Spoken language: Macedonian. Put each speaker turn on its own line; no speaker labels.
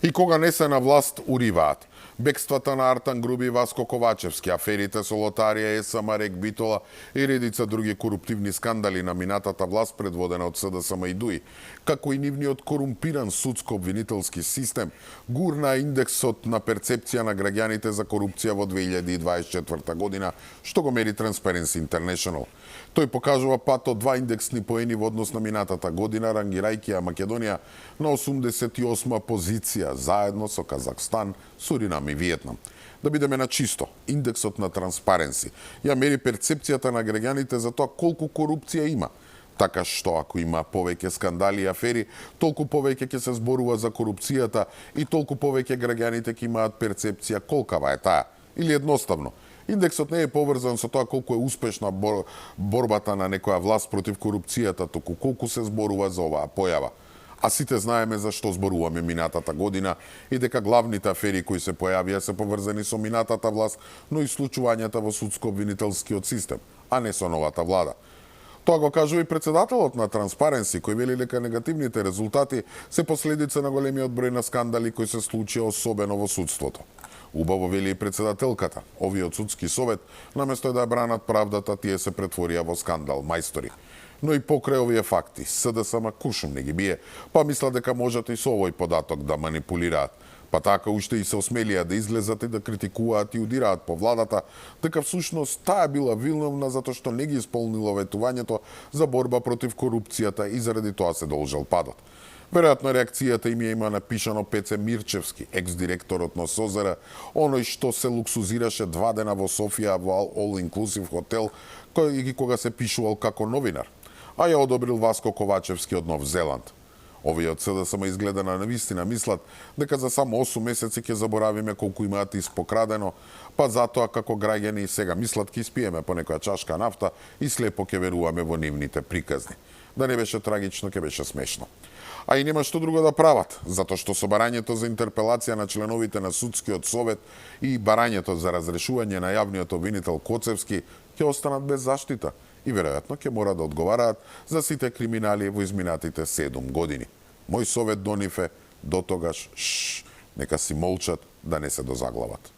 И кога не се на власт, уриваат. Бегствата на Артан Груби и Васко Ковачевски, аферите со Лотарија, Марек Битола и редица други коруптивни скандали на минатата власт предводена од СДСМ и ДУИ, како и нивниот корумпиран судско-обвинителски систем, гурна индексот на перцепција на граѓаните за корупција во 2024 година, што го мери Transparency International. Тој покажува пат од 2 индексни поени во однос на минатата година, рангирајќи ја Македонија на 88 позиција, заедно со Казахстан, Суринам и Виетнам. Да бидеме на чисто, индексот на Transparency ја мери перцепцијата на граѓаните за тоа колку корупција има. Така што ако има повеќе скандали и афери, толку повеќе ќе се зборува за корупцијата и толку повеќе граѓаните ќе имаат перцепција колкава е таа. Или едноставно, индексот не е поврзан со тоа колку е успешна борбата на некоја власт против корупцијата, туку колку се зборува за оваа појава. А сите знаеме за што зборуваме минатата година и дека главните афери кои се појавија се поврзани со минатата власт, но и случувањата во судско-обвинителскиот систем, а не со новата влада. Тоа го кажува и председателот на Transparency, кој вели дека негативните резултати се последица на големиот број на скандали кои се случија особено во судството. Убаво вели и председателката. Овиот судски совет, наместо да ја бранат правдата, тие се претворија во скандал мајстори. Но и покрај овие факти, СДСМ кушум не ги бие, па мисла дека можат и со овој податок да манипулираат. Па така уште и се осмелија да излезат и да критикуваат и удираат по владата, дека всушност таа била виновна затоа што не ги исполнила ветувањето за борба против корупцијата и заради тоа се должел падот. Веројатно реакцијата им ја има напишано Пеце Мирчевски, екс-директорот на СОЗР, оној што се луксузираше 2 дена во Софија во All Inclusive хотел, кој кога се пишувал како новинар, а ја одобрил Васко Ковачевски од Нов Зеланд. Овие од СДСМ изгледа на навистина мислат дека за само 8 месеци ќе заборавиме колку имаат испокрадено, па затоа како граѓани сега мислат ќе испиеме по некоја чашка нафта и слепо ќе веруваме во нивните приказни. Да не беше трагично, ќе беше смешно. А и нема што друго да прават, затоа што со барањето за интерпелација на членовите на судскиот совет и барањето за разрешување на јавниот обвинител Коцевски ќе останат без заштита и веројатно ќе мора да одговараат за сите криминали во изминатите 7 години. Мој совет до нив е, до тогаш, нека си молчат да не се дозаглават.